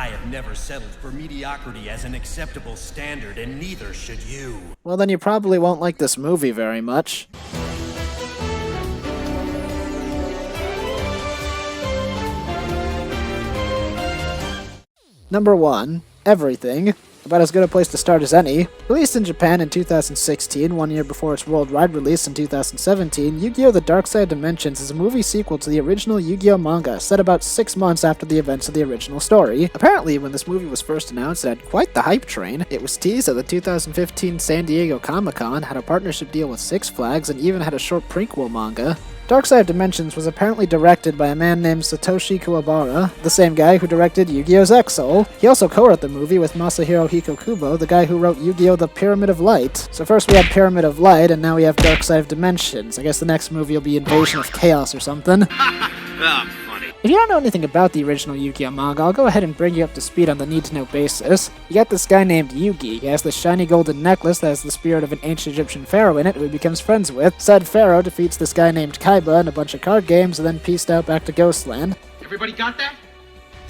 I have never settled for mediocrity as an acceptable standard, and neither should you. Well, then you probably won't like this movie very much. Number 1. Everything. About as good a place to start as any. Released in Japan in 2016, 1 year before its worldwide release in 2017, Yu-Gi-Oh! The Dark Side of Dimensions is a movie sequel to the original Yu-Gi-Oh! Manga, set about 6 months after the events of the original story. Apparently, when this movie was first announced, it had quite the hype train. It was teased at the 2015 San Diego Comic-Con, had a partnership deal with Six Flags, and even had a short prequel manga. Dark Side of Dimensions was apparently directed by a man named Satoshi Kuwabara, the same guy who directed Yu-Gi-Oh's Exile. He also co-wrote the movie with Masahiro Hikokubo, the guy who wrote Yu-Gi-Oh! The Pyramid of Light. So first we had Pyramid of Light, and now we have Dark Side of Dimensions. I guess the next movie will be Invasion of Chaos or something. If you don't know anything about the original Yu-Gi-Oh! Manga, I'll go ahead and bring you up to speed on the need-to-know basis. You got this guy named Yugi. He has this shiny golden necklace that has the spirit of an ancient Egyptian pharaoh in it, who he becomes friends with. Said pharaoh defeats this guy named Kaiba in a bunch of card games, and then peaced out back to Ghostland. Everybody got that?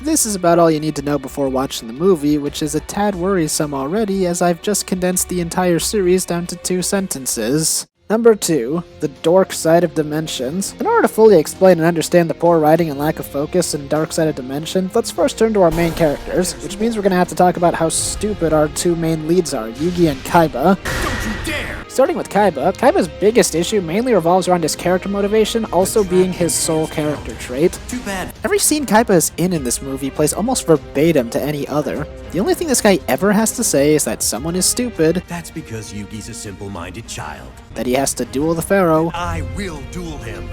This is about all you need to know before watching the movie, which is a tad worrisome already, as I've just condensed the entire series down to 2 sentences. Number 2, The Dork Side of Dimensions. In order to fully explain and understand the poor writing and lack of focus in Dark Side of Dimensions, let's first turn to our main characters, which means we're gonna have to talk about how stupid our 2 main leads are, Yugi and Kaiba. Don't you dare! Starting with Kaiba, Kaiba's biggest issue mainly revolves around his character motivation, also being his sole character trait. Too bad. Every scene Kaiba is in this movie plays almost verbatim to any other. The only thing this guy ever has to say is that someone is stupid, That's because Yugi's a simple-minded child. that he has to duel the pharaoh, I will duel him,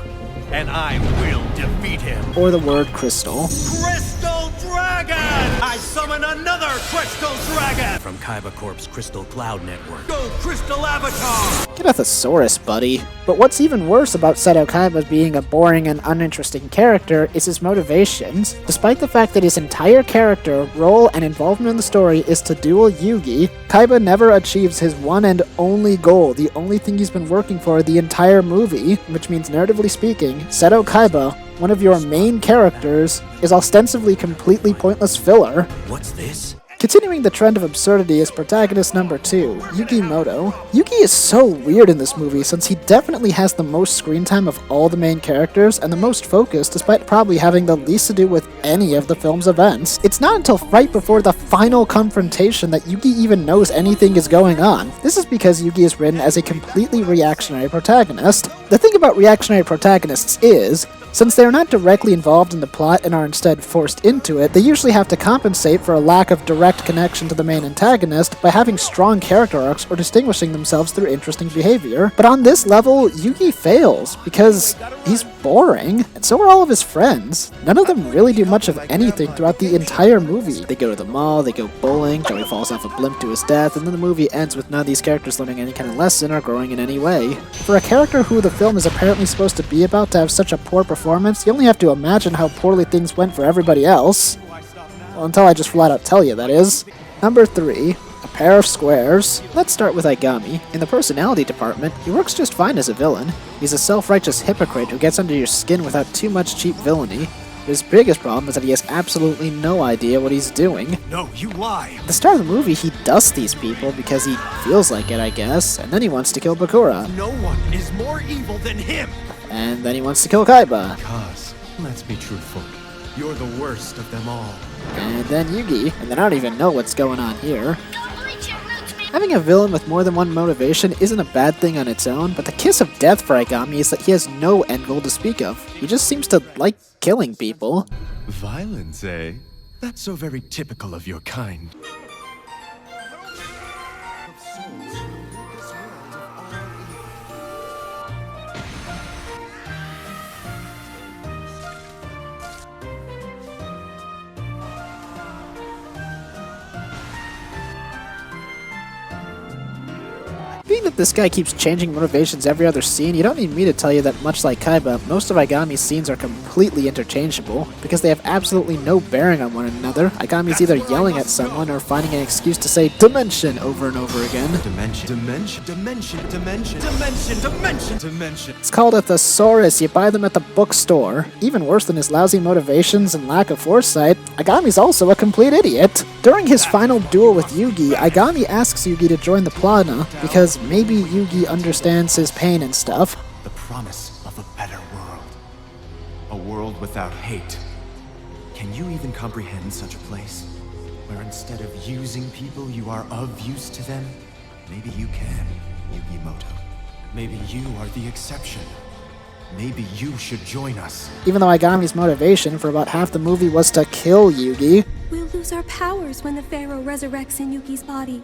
and I will defeat him. or the word crystal. Crystal Dragon! I summon another Crystal Dragon! From Kaiba Corp's Crystal Cloud Network. Go Crystal Avatar! Get a thesaurus, buddy. But what's even worse about Seto Kaiba being a boring and uninteresting character is his motivations. Despite the fact that his entire character, role, and involvement in the story is to duel Yugi, Kaiba never achieves his one and only goal, the only thing he's been working for the entire movie, which means, narratively speaking, Seto Kaiba, one of your main characters, is ostensibly completely pointless filler. What's this? Continuing the trend of absurdity is protagonist number 2, Yugi Moto. Yugi is so weird in this movie since he definitely has the most screen time of all the main characters and the most focus despite probably having the least to do with any of the film's events. It's not until right before the final confrontation that Yugi even knows anything is going on. This is because Yugi is written as a completely reactionary protagonist. The thing about reactionary protagonists is, since they are not directly involved in the plot and are instead forced into it, they usually have to compensate for a lack of direct connection to the main antagonist by having strong character arcs or distinguishing themselves through interesting behavior. But on this level, Yugi fails, because he's boring, and so are all of his friends. None of them really do much of anything throughout the entire movie. They go to the mall, they go bowling, Joey falls off a blimp to his death, and then the movie ends with none of these characters learning any kind of lesson or growing in any way. For a character who the film is apparently supposed to be about to have such a poor performance, you only have to imagine how poorly things went for everybody else. Well, until I just flat out tell you, that is. Number 3, A Pair of Squares. Let's start with Aigami. In the personality department, he works just fine as a villain. He's a self-righteous hypocrite who gets under your skin without too much cheap villainy. His biggest problem is that he has absolutely no idea what he's doing. No, you lie! At the start of the movie, he dusts these people because he feels like it, I guess, and then he wants to kill Bakura. No one is more evil than him! And then he wants to kill Kaiba. Because, let's be truthful, you're the worst of them all. And then Yugi, and then I don't even know what's going on here. Having a villain with more than one motivation isn't a bad thing on its own, but the kiss of death for Aigami is that he has no end goal to speak of. He just seems to like killing people. Violence, eh? That's so very typical of your kind. Being that this guy keeps changing motivations every other scene, you don't need me to tell you that much like Kaiba, most of Aigami's scenes are completely interchangeable, because they have absolutely no bearing on one another. Aigami's either yelling at someone or finding an excuse to say dimension over and over again. Dimension. It's called a thesaurus, you buy them at the bookstore. Even worse than his lousy motivations and lack of foresight, Aigami's also a complete idiot. During his final duel with Yugi, Aigami asks Yugi to join the Plana, because maybe Yugi understands his pain and stuff. The promise of a better world. A world without hate. Can you even comprehend such a place? Where instead of using people, you are of use to them? Maybe you can, Yugimoto. Maybe you are the exception. Maybe you should join us. Even though Aigami's motivation for about half the movie was to kill Yugi. We'll lose our powers when the Pharaoh resurrects in Yugi's body.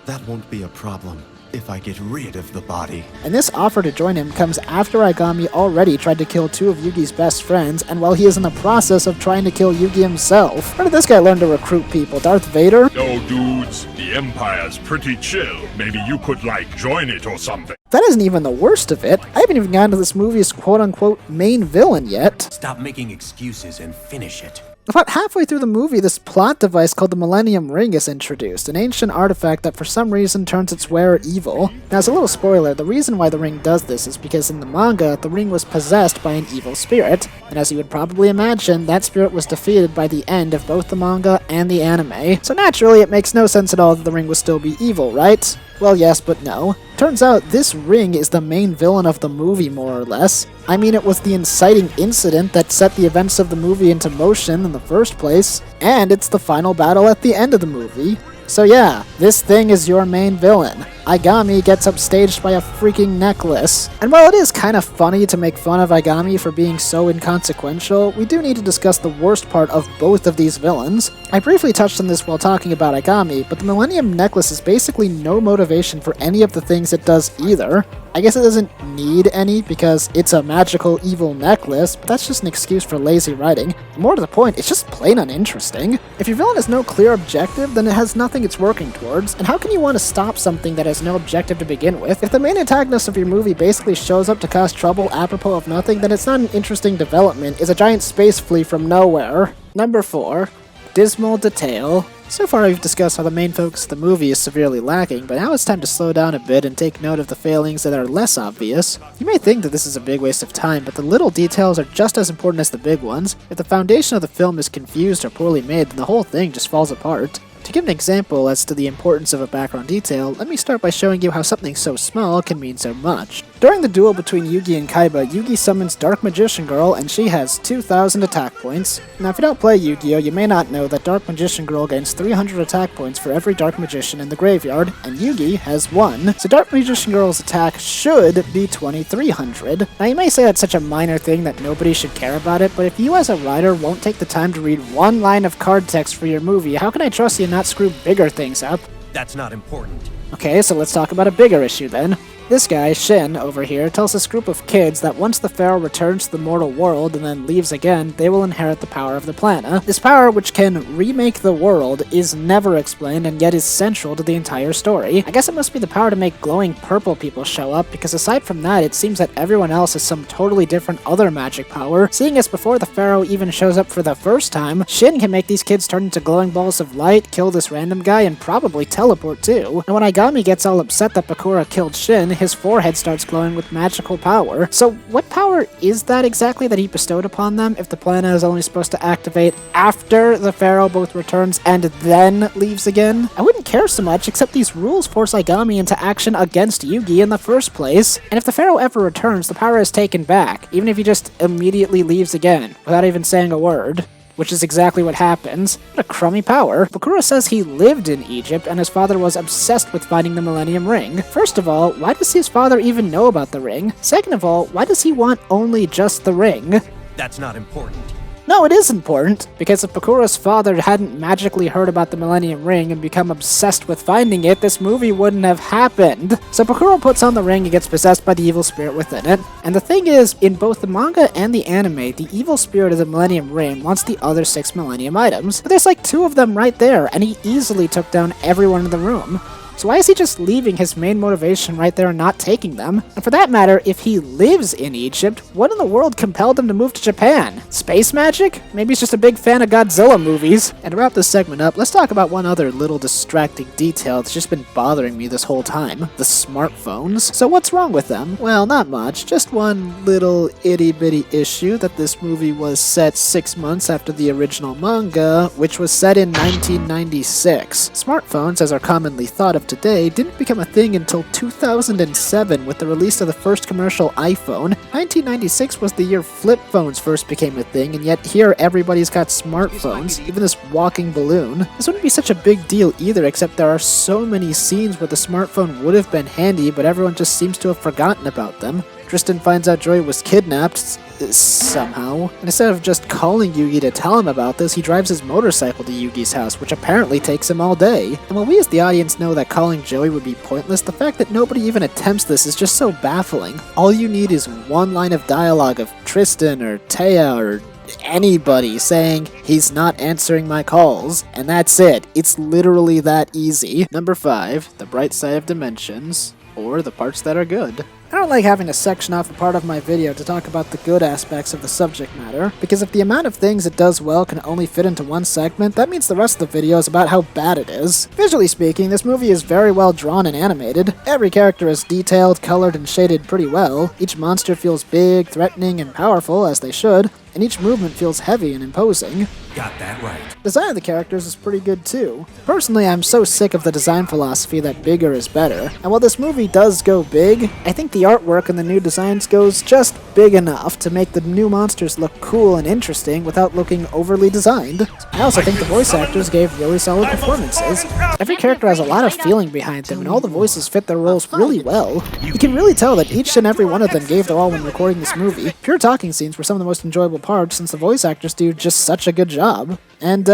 That won't be a problem if I get rid of the body. And this offer to join him comes after Aigami already tried to kill two of Yugi's best friends, and while he is in the process of trying to kill Yugi himself. Where did this guy learn to recruit people? Darth Vader? No, dudes, the Empire's pretty chill. Maybe you could, join it or something. That isn't even the worst of it. I haven't even gotten to this movie's quote-unquote main villain yet. Stop making excuses and finish it. About halfway through the movie, this plot device called the Millennium Ring is introduced, an ancient artifact that for some reason turns its wearer evil. Now, as a little spoiler, the reason why the ring does this is because in the manga, the ring was possessed by an evil spirit, and as you would probably imagine, that spirit was defeated by the end of both the manga and the anime. So naturally, it makes no sense at all that the ring would still be evil, right? Well, yes, but no. Turns out this ring is the main villain of the movie, more or less. I mean, it was the inciting incident that set the events of the movie into motion in the first place, and it's the final battle at the end of the movie. So yeah, this thing is your main villain. Aigami gets upstaged by a freaking necklace. And while it is kind of funny to make fun of Aigami for being so inconsequential, we do need to discuss the worst part of both of these villains. I briefly touched on this while talking about Aigami, but the Millennium Necklace is basically no motivation for any of the things it does either. I guess it doesn't need any because it's a magical evil necklace, but that's just an excuse for lazy writing. More to the point, it's just plain uninteresting. If your villain has no clear objective, then it has nothing it's working towards, and how can you want to stop something that has no objective to begin with? If the main antagonist of your movie basically shows up to cause trouble apropos of nothing, then it's not an interesting development, it's a giant space flea from nowhere. Number 4. Dismal Detail. So far we've discussed how the main focus of the movie is severely lacking, but now it's time to slow down a bit and take note of the failings that are less obvious. You may think that this is a big waste of time, but the little details are just as important as the big ones. If the foundation of the film is confused or poorly made, then the whole thing just falls apart. To give an example as to the importance of a background detail, let me start by showing you how something so small can mean so much. During the duel between Yugi and Kaiba, Yugi summons Dark Magician Girl and she has 2,000 attack points. Now if you don't play Yu-Gi-Oh, you may not know that Dark Magician Girl gains 300 attack points for every Dark Magician in the graveyard, and Yugi has 1, so Dark Magician Girl's attack should be 2,300. Now you may say that's such a minor thing that nobody should care about it, but if you as a writer won't take the time to read one line of card text for your movie, how can I trust you not screw bigger things up? That's not important. Okay, so let's talk about a bigger issue then. This guy, Shin, over here, tells this group of kids that once the Pharaoh returns to the mortal world and then leaves again, they will inherit the power of the Plana. This power, which can remake the world, is never explained and yet is central to the entire story. I guess it must be the power to make glowing purple people show up, because aside from that, it seems that everyone else has some totally different other magic power, seeing as before the Pharaoh even shows up for the first time, Shin can make these kids turn into glowing balls of light, kill this random guy, and probably teleport too. And when Aigami gets all upset that Bakura killed Shin, his forehead starts glowing with magical power. So what power is that exactly that he bestowed upon them if the Plana is only supposed to activate after the Pharaoh both returns and then leaves again? I wouldn't care so much, except these rules force Aigami into action against Yugi in the first place. And if the Pharaoh ever returns, the power is taken back, even if he just immediately leaves again, without even saying a word. Which is exactly what happens. What a crummy power. Bakura says he lived in Egypt and his father was obsessed with finding the Millennium Ring. First of all, why does his father even know about the ring? Second of all, why does he want only just the ring? That's not important. No, it is important, because if Bakura's father hadn't magically heard about the Millennium Ring and become obsessed with finding it, this movie wouldn't have happened. So Bakura puts on the ring and gets possessed by the evil spirit within it. And the thing is, in both the manga and the anime, the evil spirit of the Millennium Ring wants the other 6 Millennium items. But there's like 2 of them right there, and he easily took down everyone in the room. So why is he just leaving his main motivation right there and not taking them? And for that matter, if he lives in Egypt, what in the world compelled him to move to Japan? Space magic? Maybe he's just a big fan of Godzilla movies. And to wrap this segment up, let's talk about one other little distracting detail that's just been bothering me this whole time. The smartphones. So what's wrong with them? Well, not much. Just one little itty-bitty issue that this movie was set 6 months after the original manga, which was set in 1996. Smartphones, as are commonly thought of today, didn't become a thing until 2007 with the release of the first commercial iPhone. 1996 was the year flip phones first became a thing, and yet here everybody's got smartphones, even this walking balloon. This wouldn't be such a big deal either, except there are so many scenes where the smartphone would have been handy, but everyone just seems to have forgotten about them. Tristan finds out Joy was kidnapped, somehow. And instead of just calling Yugi to tell him about this, he drives his motorcycle to Yugi's house, which apparently takes him all day. And while we as the audience know that calling Joey would be pointless, the fact that nobody even attempts this is just so baffling. All you need is one line of dialogue of Tristan or Taya or anybody saying, "He's not answering my calls," and that's it. It's literally that easy. Number 5, the bright side of dimensions, or the parts that are good. I don't like having to section off a part of my video to talk about the good aspects of the subject matter, because if the amount of things it does well can only fit into one segment, that means the rest of the video is about how bad it is. Visually speaking, this movie is very well drawn and animated. Every character is detailed, colored, and shaded pretty well. Each monster feels big, threatening, and powerful, as they should, and each movement feels heavy and imposing. Got that right. Design of the characters is pretty good too. Personally, I'm so sick of the design philosophy that bigger is better, and while this movie does go big, I think the artwork and the new designs goes just big enough to make the new monsters look cool and interesting without looking overly designed. I also think the voice actors gave really solid performances. Every character has a lot of feeling behind them, and all the voices fit their roles really well. You can really tell that each and every one of them gave their all when recording this movie. Pure talking scenes were some of the most enjoyable parts, since the voice actors do just such a good job. And,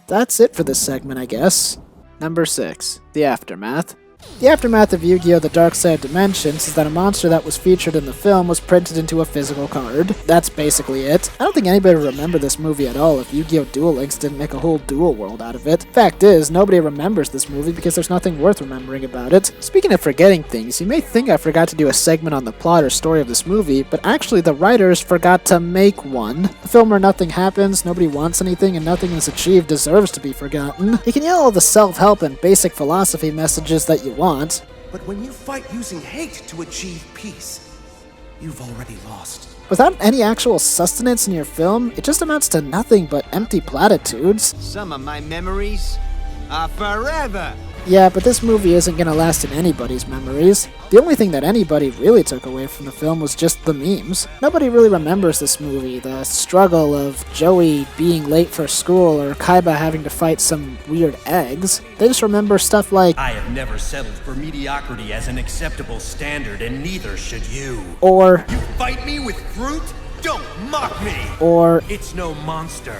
that's it for this segment, I guess. Number 6, the aftermath. The aftermath of Yu-Gi-Oh! The Dark Side of Dimensions is that a monster that was featured in the film was printed into a physical card. That's basically it. I don't think anybody would remember this movie at all if Yu-Gi-Oh! Duel Links didn't make a whole duel world out of it. Fact is, nobody remembers this movie because there's nothing worth remembering about it. Speaking of forgetting things, you may think I forgot to do a segment on the plot or story of this movie, but actually the writers forgot to make one. A film where nothing happens, nobody wants anything, and nothing is achieved deserves to be forgotten. You can yell all the self-help and basic philosophy messages that you want, But when you fight using hate to achieve peace, you've already lost. without any actual sustenance in your film, it just amounts to nothing but empty platitudes. Some of my memories are forever. Yeah, but this movie isn't gonna last in anybody's memories. The only thing that anybody really took away from the film was just the memes. Nobody really remembers this movie, the struggle of Joey being late for school or Kaiba having to fight some weird eggs. They just remember stuff like, I have never settled for mediocrity as an acceptable standard, and neither should you. or, You fight me with fruit? Don't mock me! or, It's no monster.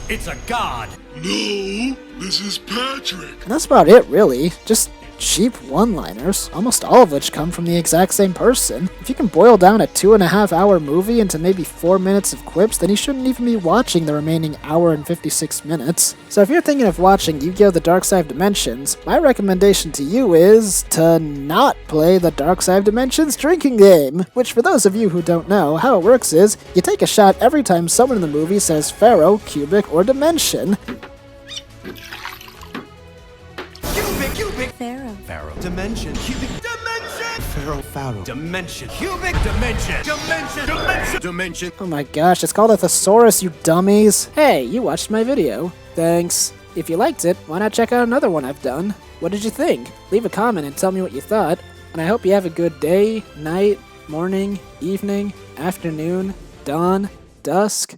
It's a god. No, this is Patrick. and that's about it really. Just cheap one-liners, almost all of which come from the exact same person. If you can boil down a 2.5-hour movie into maybe 4 minutes of quips, then you shouldn't even be watching the remaining hour and 56 minutes. So if you're thinking of watching Yu-Gi-Oh! The Dark Side of Dimensions, my recommendation to you is to not play the Dark Side of Dimensions drinking game, which for those of you who don't know, how it works is, you take a shot every time someone in the movie says Pharaoh, Cubic, or Dimension. Pharaoh. Pharaoh. Dimension. Cubic dimension. Pharaoh. Dimension. Cubic dimension. Dimension. Oh my gosh, it's called a thesaurus, you dummies! Hey, you watched my video. Thanks. If you liked it, why not check out another one I've done? What did you think? Leave a comment and tell me what you thought. And I hope you have a good day, night, morning, evening, afternoon, dawn, dusk.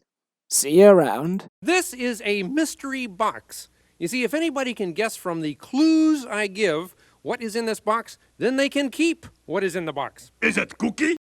See you around. This is a mystery box. You see, if anybody can guess from the clues I give what is in this box, then they can keep what is in the box. Is it cookie?